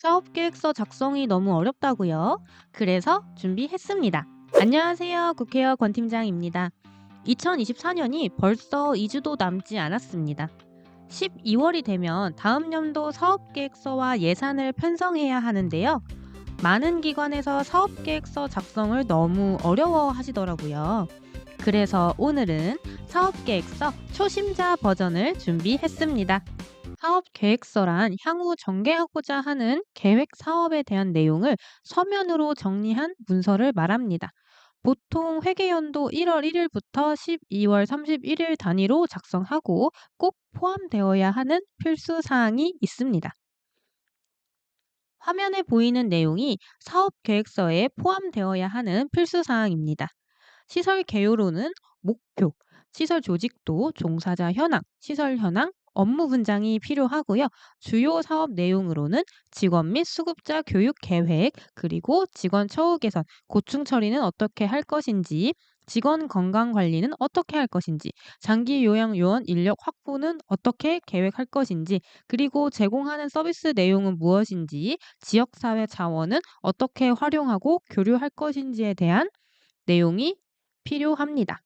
사업 계획서 작성이 너무 어렵다고요? 그래서 준비했습니다. 안녕하세요. 국회의원 권 팀장입니다. 2024년이 벌써 2주도 남지 않았습니다. 12월이 되면 다음 연도 사업 계획서와 예산을 편성해야 하는데요. 많은 기관에서 사업 계획서 작성을 너무 어려워 하시더라고요. 그래서 오늘은 사업 계획서 초심자 버전을 준비했습니다. 사업 계획서란 향후 전개하고자 하는 계획 사업에 대한 내용을 서면으로 정리한 문서를 말합니다. 보통 회계연도 1월 1일부터 12월 31일 단위로 작성하고 꼭 포함되어야 하는 필수 사항이 있습니다. 화면에 보이는 내용이 사업 계획서에 포함되어야 하는 필수 사항입니다. 시설 개요로는 목표, 시설 조직도, 종사자 현황, 시설 현황, 업무 분장이 필요하고요. 주요 사업 내용으로는 직원 및 수급자 교육 계획, 그리고 직원 처우 개선, 고충 처리는 어떻게 할 것인지, 직원 건강 관리는 어떻게 할 것인지, 장기 요양 요원 인력 확보는 어떻게 계획할 것인지, 그리고 제공하는 서비스 내용은 무엇인지, 지역사회 자원은 어떻게 활용하고 교류할 것인지에 대한 내용이 필요합니다.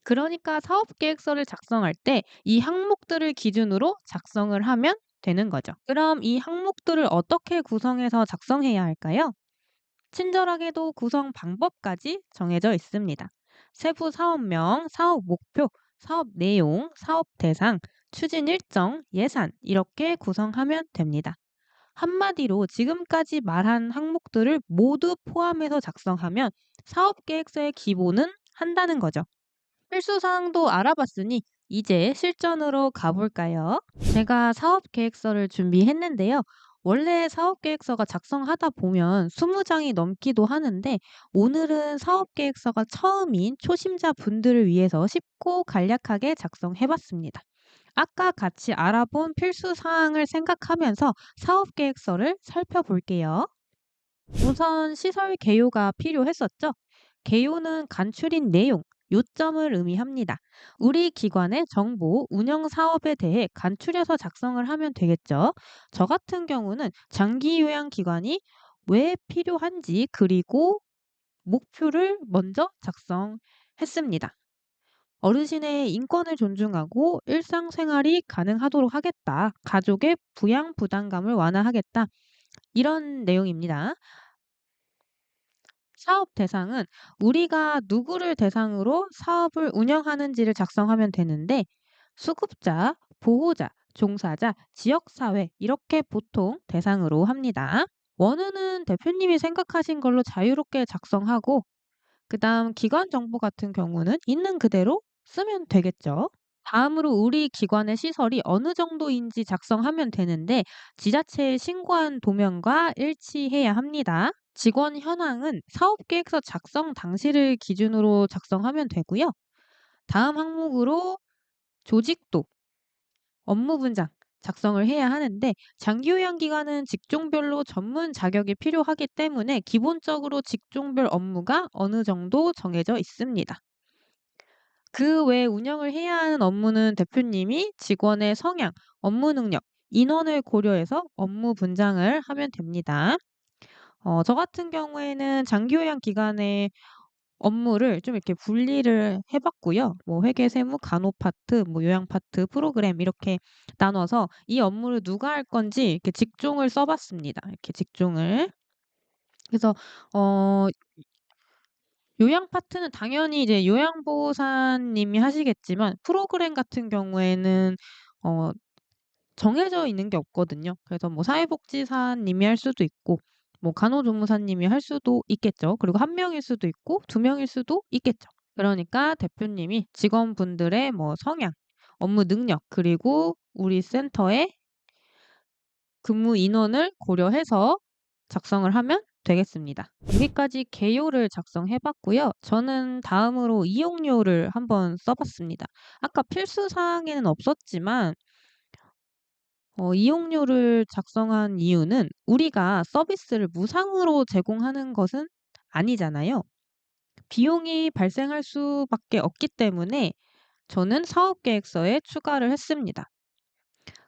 그러니까 사업 계획서를 작성할 때 이 항목들을 기준으로 작성을 하면 되는 거죠. 그럼 이 항목들을 어떻게 구성해서 작성해야 할까요? 친절하게도 구성 방법까지 정해져 있습니다. 세부 사업명, 사업 목표, 사업 내용, 사업 대상, 추진 일정, 예산 이렇게 구성하면 됩니다. 한마디로 지금까지 말한 항목들을 모두 포함해서 작성하면 사업 계획서의 기본은 한다는 거죠. 필수 사항도 알아봤으니 이제 실전으로 가볼까요? 제가 사업 계획서를 준비했는데요. 원래 사업 계획서가 작성하다 보면 20장이 넘기도 하는데 오늘은 사업 계획서가 처음인 초심자 분들을 위해서 쉽고 간략하게 작성해 봤습니다. 아까 같이 알아본 필수 사항을 생각하면서 사업 계획서를 살펴볼게요. 우선 시설 개요가 필요했었죠. 개요는 간추린 내용, 요점을 의미합니다. 우리 기관의 정보, 운영 사업에 대해 간추려서 작성을 하면 되겠죠. 저 같은 경우는 장기 요양 기관이 왜 필요한지 그리고 목표를 먼저 작성했습니다. 어르신의 인권을 존중하고 일상생활이 가능하도록 하겠다. 가족의 부양 부담감을 완화하겠다. 이런 내용입니다. 사업 대상은 우리가 누구를 대상으로 사업을 운영하는지를 작성하면 되는데 수급자, 보호자, 종사자, 지역사회 이렇게 보통 대상으로 합니다. 원어는 대표님이 생각하신 걸로 자유롭게 작성하고 그다음 기관 정보 같은 경우는 있는 그대로 쓰면 되겠죠. 다음으로 우리 기관의 시설이 어느 정도인지 작성하면 되는데 지자체에 신고한 도면과 일치해야 합니다. 직원 현황은 사업계획서 작성 당시를 기준으로 작성하면 되고요. 다음 항목으로 조직도, 업무 분장 작성을 해야 하는데 장기요양 기관은 직종별로 전문 자격이 필요하기 때문에 기본적으로 직종별 업무가 어느 정도 정해져 있습니다. 그 외에 운영을 해야 하는 업무는 대표님이 직원의 성향, 업무 능력, 인원을 고려해서 업무 분장을 하면 됩니다. 저 같은 경우에는 장기요양 기간의 업무를 좀 이렇게 분리를 해 봤고요. 뭐 회계, 세무, 간호 파트, 뭐 요양 파트, 프로그램 이렇게 나눠서 이 업무를 누가 할 건지 이렇게 직종을 써 봤습니다. 이렇게 직종을. 그래서 어 요양 파트는 당연히 이제 요양보호사님이 하시겠지만 프로그램 같은 경우에는 어 정해져 있는 게 없거든요. 그래서 뭐 사회복지사님이 할 수도 있고 뭐 간호조무사님이 할 수도 있겠죠. 그리고 한 명일 수도 있고 두 명일 수도 있겠죠. 그러니까 대표님이 직원분들의 뭐 성향, 업무 능력, 그리고 우리 센터의 근무 인원을 고려해서 작성을 하면 되겠습니다. 여기까지 개요를 작성해 봤고요. 저는 다음으로 이용료를 한번 써 봤습니다. 아까 필수 사항에는 없었지만 이용료를 작성한 이유는 우리가 서비스를 무상으로 제공하는 것은 아니잖아요. 비용이 발생할 수밖에 없기 때문에 저는 사업 계획서에 추가를 했습니다.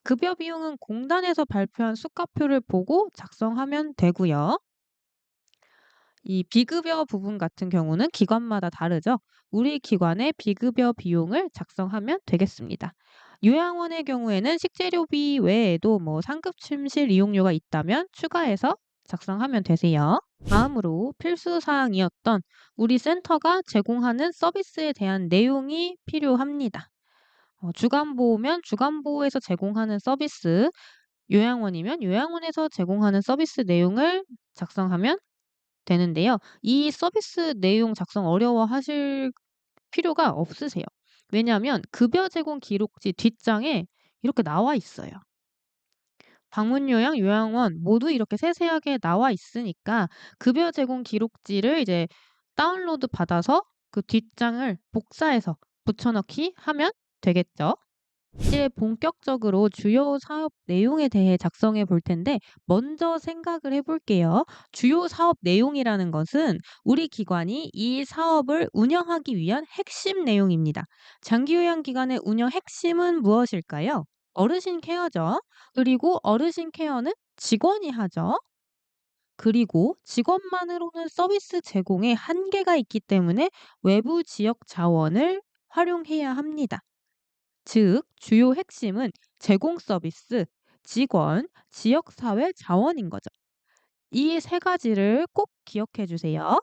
급여 비용은 공단에서 발표한 수가표를 보고 작성하면 되고요. 이 비급여 부분 같은 경우는 기관마다 다르죠. 우리 기관의 비급여 비용을 작성하면 되겠습니다. 요양원의 경우에는 식재료비 외에도 뭐 상급 침실 이용료가 있다면 추가해서 작성하면 되세요. 다음으로 필수 사항이었던 우리 센터가 제공하는 서비스에 대한 내용이 필요합니다. 주간보호면 주간보호에서 제공하는 서비스, 요양원이면 요양원에서 제공하는 서비스 내용을 작성하면 되는데요. 이 서비스 내용 작성 어려워하실 필요가 없으세요. 왜냐하면 급여 제공 기록지 뒷장에 이렇게 나와 있어요. 방문 요양, 요양원 모두 이렇게 세세하게 나와 있으니까 급여 제공 기록지를 이제 다운로드 받아서 그 뒷장을 복사해서 붙여 넣기 하면 되겠죠. 이제 본격적으로 주요 사업 내용에 대해 작성해 볼 텐데 먼저 생각을 해 볼게요. 주요 사업 내용이라는 것은 우리 기관이 이 사업을 운영하기 위한 핵심 내용입니다. 장기 요양 기관의 운영 핵심은 무엇일까요? 어르신 케어죠. 그리고 어르신 케어는 직원이 하죠. 그리고 직원만으로는 서비스 제공에 한계가 있기 때문에 외부 지역 자원을 활용해야 합니다. 즉, 주요 핵심은 제공 서비스, 직원, 지역사회 자원인 거죠. 이 세 가지를 꼭 기억해 주세요.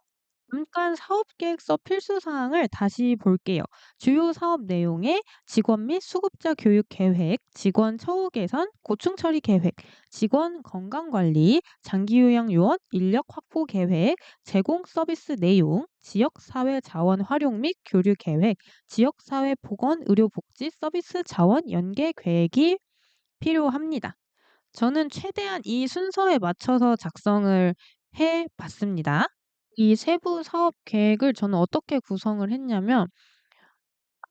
잠깐 사업계획서 필수 사항을 다시 볼게요. 주요 사업 내용에 직원 및 수급자 교육 계획, 직원 처우 개선, 고충 처리 계획, 직원 건강 관리, 장기 요양 요원 인력 확보 계획, 제공 서비스 내용, 지역 사회 자원 활용 및 교류 계획, 지역 사회 보건 의료 복지 서비스 자원 연계 계획이 필요합니다. 저는 최대한 이 순서에 맞춰서 작성을 해 봤습니다. 이 세부 사업 계획을 저는 어떻게 구성을 했냐면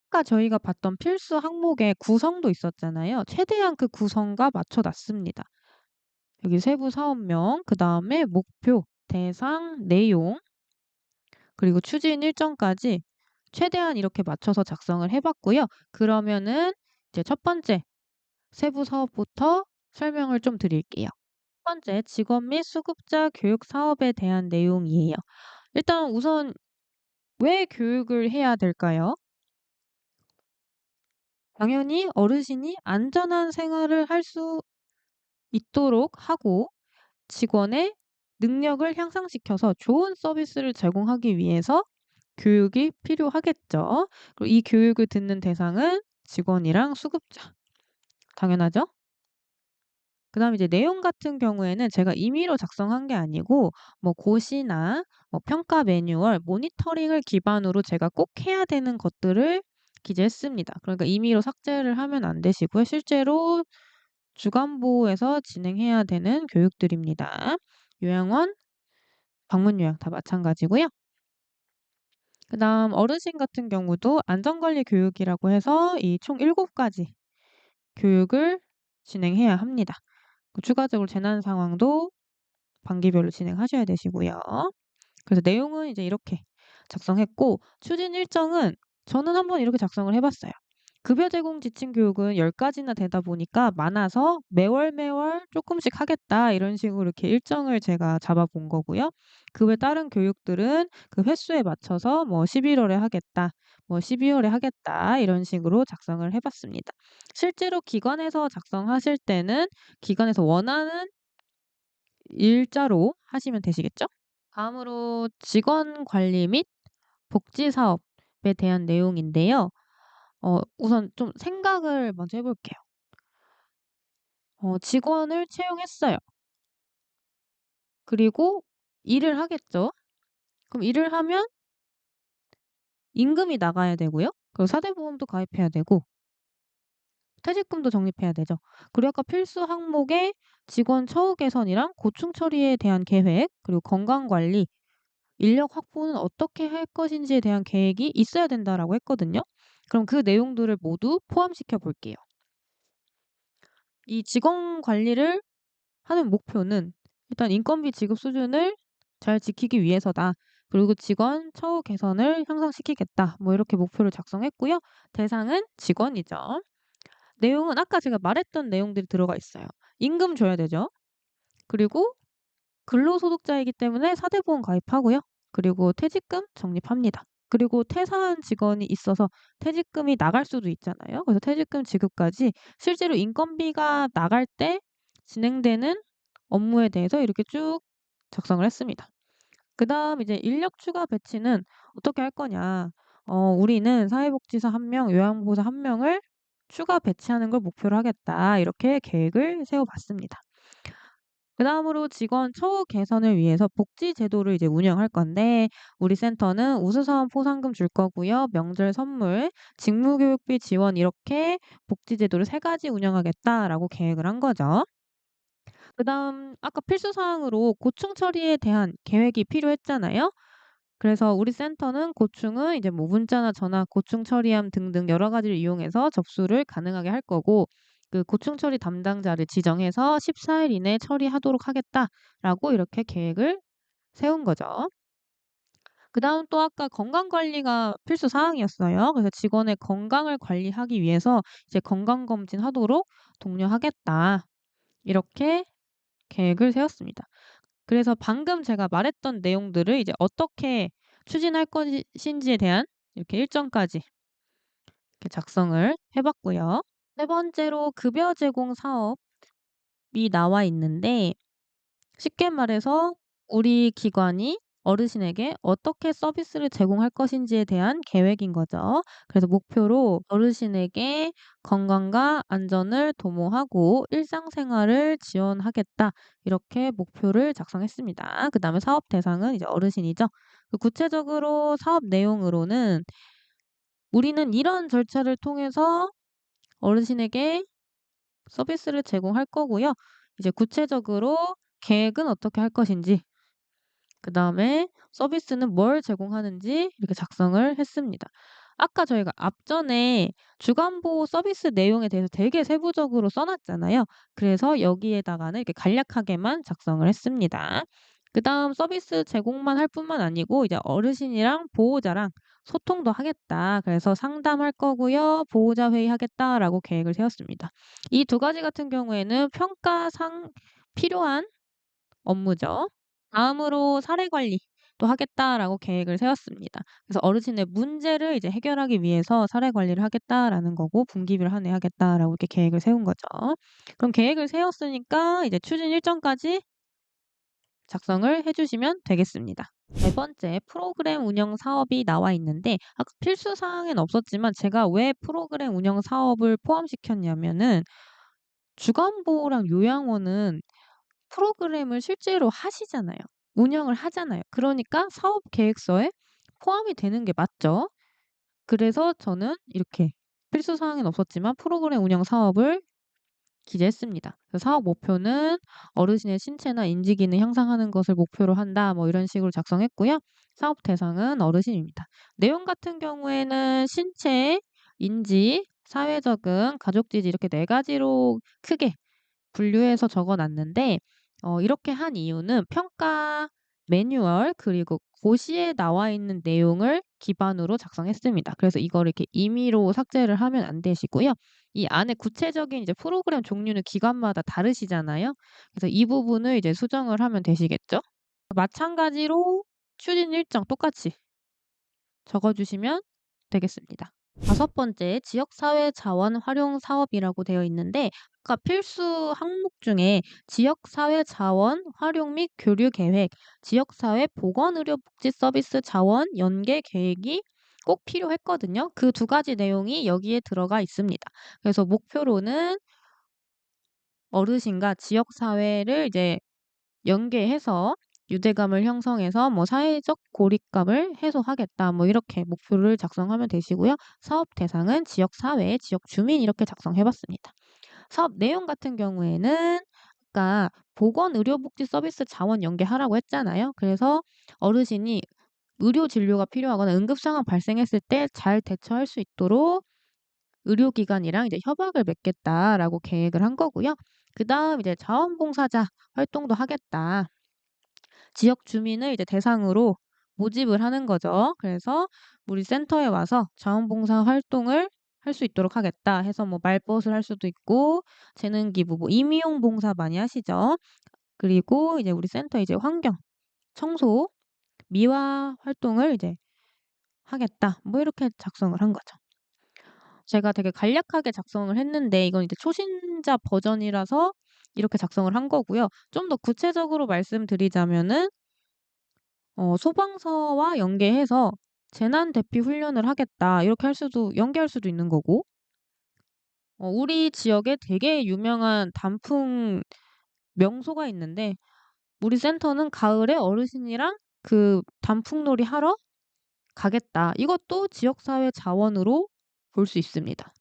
아까 저희가 봤던 필수 항목에 구성도 있었잖아요. 최대한 그 구성과 맞춰 놨습니다. 여기 세부 사업명, 그다음에 목표, 대상, 내용, 그리고 추진 일정까지 최대한 이렇게 맞춰서 작성을 해 봤고요. 그러면은 이제 첫 번째 세부 사업부터 설명을 좀 드릴게요. 첫 번째 직원 및 수급자 교육 사업에 대한 내용이에요. 일단 우선 왜 교육을 해야 될까요? 당연히 어르신이 안전한 생활을 할 수 있도록 하고 직원의 능력을 향상시켜서 좋은 서비스를 제공하기 위해서 교육이 필요하겠죠. 그리고 이 교육을 듣는 대상은 직원이랑 수급자. 당연하죠? 그다음에 이제 내용 같은 경우에는 제가 임의로 작성한 게 아니고 뭐 고시나 뭐 평가 매뉴얼, 모니터링을 기반으로 제가 꼭 해야 되는 것들을 기재했습니다. 그러니까 임의로 삭제를 하면 안 되시고요. 실제로 주간보호에서 진행해야 되는 교육들입니다. 요양원, 방문 요양 다 마찬가지고요. 그다음 어르신 같은 경우도 안전관리 교육이라고 해서 이 총 7가지 교육을 진행해야 합니다. 추가적으로 재난 상황도 반기별로 진행하셔야 되시고요. 그래서 내용은 이제 이렇게 작성했고 추진 일정은 저는 한번 이렇게 작성을 해 봤어요. 급여 제공 지침 교육은 10가지나 되다 보니까 많아서 매월 조금씩 하겠다 이런 식으로 이렇게 일정을 제가 잡아 본 거고요. 그 외 다른 교육들은 그 횟수에 맞춰서 뭐 11 월에 하겠다, 뭐 12 월에 하겠다 이런 식으로 작성을 해 봤습니다. 실제로 기관에서 작성하실 때는 기관에서 원하는 일자로 하시면 되시겠죠? 다음으로 직원 관리 및 복지 사업에 대한 내용인데요. 우선 좀 생각을 먼저 해 볼게요. 직원을 채용했어요. 그리고 일을 하겠죠. 그럼 일을 하면 임금이 나가야 되고요. 그리고 사대보험도 가입해야 되고 퇴직금도 적립해야 되죠. 그리고 아까 필수 항목에 직원 처우 개선이랑 고충 처리에 대한 계획, 그리고 건강 관리, 인력 확보는 어떻게 할 것인지에 대한 계획이 있어야 된다라고 했거든요. 그럼 그 내용들을 모두 포함시켜 볼게요. 이 직원 관리를 하는 목표는 일단 인건비 지급 수준을 잘 지키기 위해서다. 그리고 직원 처우 개선을 향상시키겠다. 뭐 이렇게 목표를 작성했고요. 대상은 직원이죠. 내용은 아까 제가 말했던 내용들이 들어가 있어요. 임금 줘야 되죠. 그리고 근로소득자이기 때문에 4대 보험 가입하고요. 그리고 퇴직금 적립합니다. 그리고 퇴사한 직원이 있어서 퇴직금이 나갈 수도 있잖아요. 그래서 퇴직금 지급까지 실제로 인건비가 나갈 때 진행되는 업무에 대해서 이렇게 쭉 작성을 했습니다. 그다음 이제 인력 추가 배치는 어떻게 할 거냐. "우리는 사회복지사 1 명, 요양보호사 1 명을 추가 배치하는 걸 목표로 하겠다." 이렇게 계획을 세워 봤습니다. 그다음으로 직원 처우 개선을 위해서 복지 제도를 이제 운영할 건데 우리 센터는 우수사원 포상금 줄 거고요. 명절 선물, 직무 교육비 지원 이렇게 복지 제도를 3 가지 운영하겠다라고 계획을 한 거죠. 그다음 아까 필수 사항으로 고충 처리에 대한 계획이 필요했잖아요. 그래서 우리 센터는 고충은 이제 뭐 문자나 전화, 고충 처리함 등등 여러 가지를 이용해서 접수를 가능하게 할 거고 그 고충 처리 담당자를 지정해서 14일 이내에 처리하도록 하겠다라고 이렇게 계획을 세운 거죠. 그다음 또 아까 건강 관리가 필수 사항이었어요. 그래서 직원의 건강을 관리하기 위해서 이제 건강 검진하도록 독려하겠다. 이렇게 계획을 세웠습니다. 그래서 방금 제가 말했던 내용들을 이제 어떻게 추진할 것인지에 대한 이렇게 일정까지 이렇게 작성을 해 봤고요. 세 번째로 급여 제공 사업이 나와 있는데 쉽게 말해서 우리 기관이 어르신에게 어떻게 서비스를 제공할 것인지에 대한 계획인 거죠. 그래서 목표로 어르신에게 건강과 안전을 도모하고 일상생활을 지원하겠다. 이렇게 목표를 작성했습니다. 그다음에 사업 대상은 이제 어르신이죠. 구체적으로 사업 내용으로는 우리는 이런 절차를 통해서 어르신에게 서비스를 제공할 거고요. 이제 구체적으로 계획은 어떻게 할 것인지 그다음에 서비스는 뭘 제공하는지 이렇게 작성을 했습니다. 아까 저희가 앞전에 주간보호 서비스 내용에 대해서 되게 세부적으로 써 놨잖아요. 그래서 여기에다가는 이렇게 간략하게만 작성을 했습니다. 그다음 서비스 제공만 할 뿐만 아니고 이제 어르신이랑 보호자랑 소통도 하겠다. 그래서 상담할 거고요. 보호자 회의하겠다라고 계획을 세웠습니다. 이 두 가지 같은 경우에는 평가상 필요한 업무죠. 다음으로 사례 관리도 하겠다라고 계획을 세웠습니다. 그래서 어르신의 문제를 이제 해결하기 위해서 사례 관리를 하겠다라는 거고 분기비를 한 해 하겠다라고 이렇게 계획을 세운 거죠. 그럼 계획을 세웠으니까 이제 추진 일정까지 작성을 해 주시면 되겠습니다. 네 번째 프로그램 운영 사업이 나와 있는데 아까 필수 사항에는 없었지만 제가 왜 프로그램 운영 사업을 포함시켰냐면은 주간보호랑 요양원은 프로그램을 실제로 하시잖아요. 운영을 하잖아요. 그러니까 사업 계획서에 포함이 되는 게 맞죠. 그래서 저는 이렇게 필수 사항은 없었지만 프로그램 운영 사업을 기재했습니다. 그래서 사업 목표는 "어르신의 신체나 인지 기능 향상하는 것을 목표로 한다." 뭐 이런 식으로 작성했고요. 사업 대상은 어르신입니다. 내용 같은 경우에는 신체, 인지, 사회 적응, 가족 지지 이렇게 4 가지로 크게 분류해서 적어 놨는데 이렇게 한 이유는 평가 매뉴얼 그리고 고시에 나와 있는 내용을 기반으로 작성했습니다. 그래서 이거를 이렇게 임의로 삭제를 하면 안 되시고요. 이 안에 구체적인 이제 프로그램 종류는 기관마다 다르시잖아요. 그래서 이 부분을 이제 수정을 하면 되시겠죠. 마찬가지로 추진 일정 똑같이 적어 주시면 되겠습니다. 다섯 번째 지역사회 자원 활용 사업이라고 되어 있는데 아까 필수 항목 중에 지역사회 자원 활용 및 교류 계획, 지역사회 보건의료복지 서비스 자원 연계 계획이 꼭 필요했거든요. 그 두 가지 내용이 여기에 들어가 있습니다. 그래서 목표로는 어르신과 지역사회를 이제 연계해서 유대감을 형성해서 뭐 '사회적 고립감을 해소하겠다.' 뭐 이렇게 목표를 작성하면 되시고요. 사업 대상은 지역 사회, 지역 주민 이렇게 작성해 봤습니다. 사업 내용 같은 경우에는 아까 보건의료복지 서비스 자원 연계하라고 했잖아요. 그래서 어르신이 의료 진료가 필요하거나 응급 상황 발생했을 때 잘 대처할 수 있도록 의료기관이랑 이제 협약을 맺겠다라고 계획을 한 거고요. 그다음 이제 자원봉사자 활동도 하겠다. 지역 주민을 이제 대상으로 모집을 하는 거죠. 그래서 우리 센터에 와서 자원봉사 활동을 할 수 있도록 하겠다 해서 뭐 말벗을 할 수도 있고 재능 기부 뭐 임의용 봉사 많이 하시죠. 그리고 이제 우리 센터 이제 환경, 청소, 미화 활동을 이제 하겠다. 뭐 이렇게 작성을 한 거죠. 제가 되게 간략하게 작성을 했는데 이건 이제 초심자 버전이라서 이렇게 작성을 한 거고요. 좀 더 구체적으로 말씀드리자면은 소방서와 연계해서 재난 대피 훈련을 하겠다. 이렇게 할 수도 연계할 수도 있는 거고 우리 지역에 되게 유명한 단풍 명소가 있는데 우리 센터는 가을에 어르신이랑 그 단풍놀이 하러 가겠다. 이것도 지역사회 자원으로 볼 수 있습니다.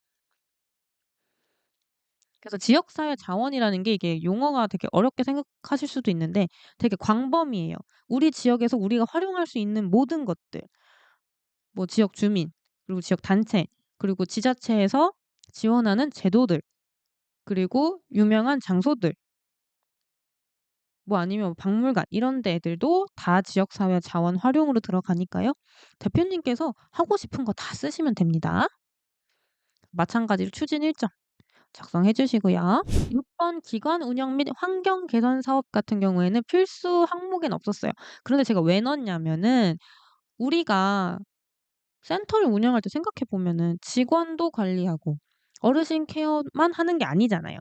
그래서 지역사회 자원이라는 게 이게 용어가 되게 어렵게 생각하실 수도 있는데 되게 광범위해요. 우리 지역에서 우리가 활용할 수 있는 모든 것들. 뭐 지역 주민, 그리고 지역 단체, 그리고 지자체에서 지원하는 제도들, 그리고 유명한 장소들, 뭐 아니면 뭐 박물관 이런 데들도 다 지역사회 자원 활용으로 들어가니까요. 대표님께서 하고 싶은 거 다 쓰시면 됩니다. 마찬가지로 추진 일정 작성해 주시고요. 6번 기관 운영 및 환경 개선 사업 같은 경우에는 필수 항목에는 없었어요. 그런데 제가 왜 넣었냐면은 우리가 센터를 운영할 때 생각해 보면은 직원도 관리하고 어르신 케어만 하는 게 아니잖아요.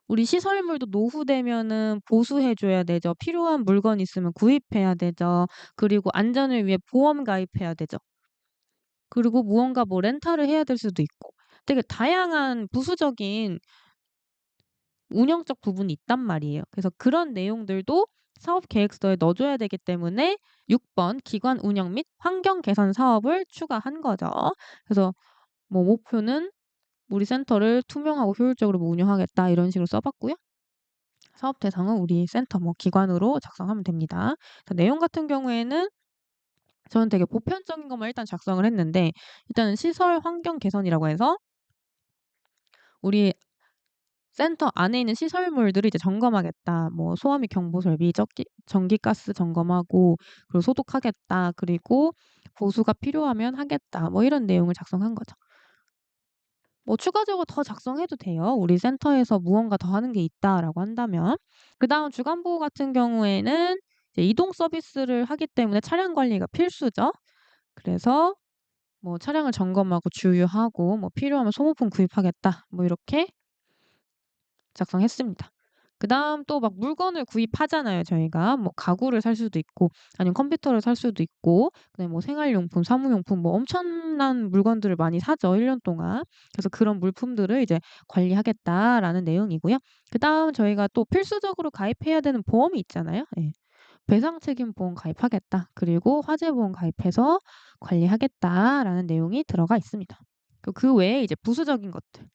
우리 시설물도 노후되면은 보수해 줘야 되죠. 필요한 물건 있으면 구입해야 되죠. 그리고 안전을 위해 보험 가입해야 되죠. 그리고 무언가 뭐 렌탈을 해야 될 수도 있고 되게 다양한 부수적인 운영적 부분이 있단 말이에요. 그래서 그런 내용들도 사업 계획서에 넣어 줘야 되기 때문에 6번 기관 운영 및 환경 개선 사업을 추가한 거죠. 그래서 뭐 목표는 "우리 센터를 투명하고 효율적으로 뭐 운영하겠다." 이런 식으로 써 봤고요. 사업 대상은 우리 센터 뭐 기관으로 작성하면 됩니다. 그 내용 같은 경우에는 저는 되게 보편적인 것만 일단 작성을 했는데 일단은 시설 환경 개선이라고 해서 우리 센터 안에 있는 시설물들을 이제 점검하겠다. 뭐 소화 및 경보 설비, 적기 전기가스 점검하고 그리고 소독하겠다. 그리고 보수가 필요하면 하겠다. 뭐 이런 내용을 작성한 거죠. 뭐 추가적으로 더 작성해도 돼요. 우리 센터에서 무언가 더 하는 게 있다라고 한다면. 그다음 주간 보호 같은 경우에는 이제 이동 서비스를 하기 때문에 차량 관리가 필수죠. 그래서 뭐 차량을 점검하고 주유하고 뭐 필요하면 소모품 구입하겠다. 뭐 이렇게 작성했습니다. 그다음 또 막 물건을 구입하잖아요 저희가. 뭐 가구를 살 수도 있고 아니면 컴퓨터를 살 수도 있고 그다음에 뭐 생활용품, 사무용품 뭐 엄청난 물건들을 많이 사죠 1년 동안. 그래서 그런 물품들을 이제 관리하겠다라는 내용이고요. 그다음 저희가 또 필수적으로 가입해야 되는 보험이 있잖아요. 예. 배상 책임 보험 가입하겠다. 그리고 화재 보험 가입해서 관리하겠다라는 내용이 들어가 있습니다. 그 외에 이제 부수적인 것들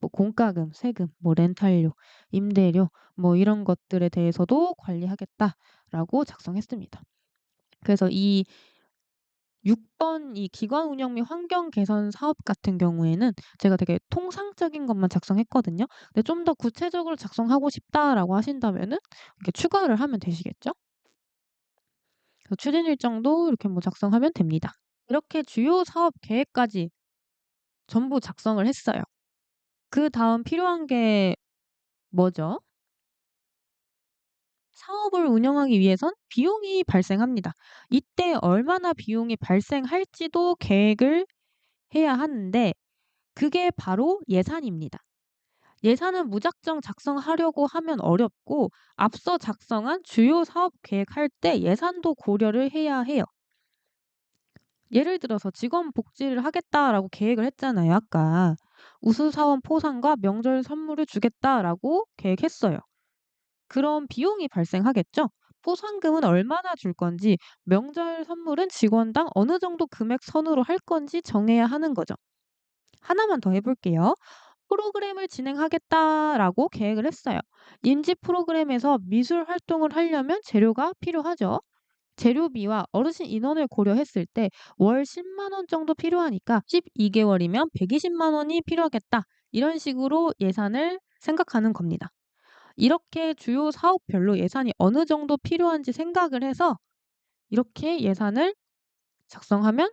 뭐 공과금, 세금, 뭐 렌탈료, 임대료 뭐 이런 것들에 대해서도 관리하겠다라고 작성했습니다. 그래서 이 6번 이 기관 운영 및 환경 개선 사업 같은 경우에는 제가 되게 통상적인 것만 작성했거든요. 근데 좀 더 구체적으로 작성하고 싶다라고 하신다면은 이렇게 추가를 하면 되시겠죠? 그래서 추진 일정도 이렇게 뭐 작성하면 됩니다. 이렇게 주요 사업 계획까지 전부 작성을 했어요. 그다음 필요한 게 뭐죠? 사업을 운영하기 위해선 비용이 발생합니다. 이때 얼마나 비용이 발생할지도 계획을 해야 하는데 그게 바로 예산입니다. 예산은 무작정 작성하려고 하면 어렵고 앞서 작성한 주요 사업 계획할 때 예산도 고려를 해야 해요. 예를 들어서 직원 복지를 하겠다라고 계획을 했잖아요, 아까. 우수사원 포상과 명절 선물을 주겠다라고 계획했어요. 그럼 비용이 발생하겠죠? 포상금은 얼마나 줄 건지, 명절 선물은 직원당 어느 정도 금액 선으로 할 건지 정해야 하는 거죠. 하나만 더 해볼게요. 프로그램을 진행하겠다라고 계획을 했어요. 인지 프로그램에서 미술 활동을 하려면 재료가 필요하죠. 재료비와 어르신 인원을 고려했을 때 월 10만 원 정도 필요하니까 12개월이면 120만 원이 필요하겠다. 이런 식으로 예산을 생각하는 겁니다. 이렇게 주요 사업별로 예산이 어느 정도 필요한지 생각을 해서 이렇게 예산을 작성하면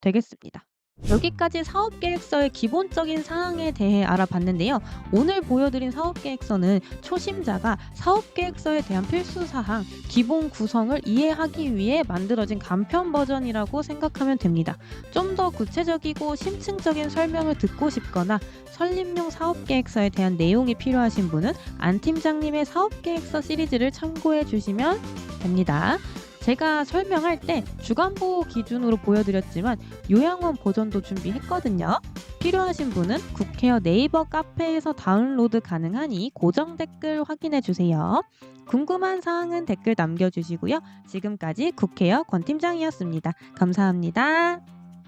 되겠습니다. 여기까지 사업계획서의 기본적인 사항에 대해 알아봤는데요. 오늘 보여드린 사업계획서는 초심자가 사업계획서에 대한 필수사항, 기본 구성을 이해하기 위해 만들어진 간편 버전이라고 생각하면 됩니다. 좀 더 구체적이고 심층적인 설명을 듣고 싶거나 설립용 사업계획서에 대한 내용이 필요하신 분은 안 팀장님의 사업계획서 시리즈를 참고해 주시면 됩니다. 제가 설명할 때 주간보 기준으로 보여드렸지만 요양원 버전도 준비했거든요. 필요하신 분은 국회어 네이버 카페에서 다운로드 가능하니 고정 댓글 확인해 주세요. 궁금한 사항은 댓글 남겨주시고요. 지금까지 국회어 권 팀장이었습니다. 감사합니다.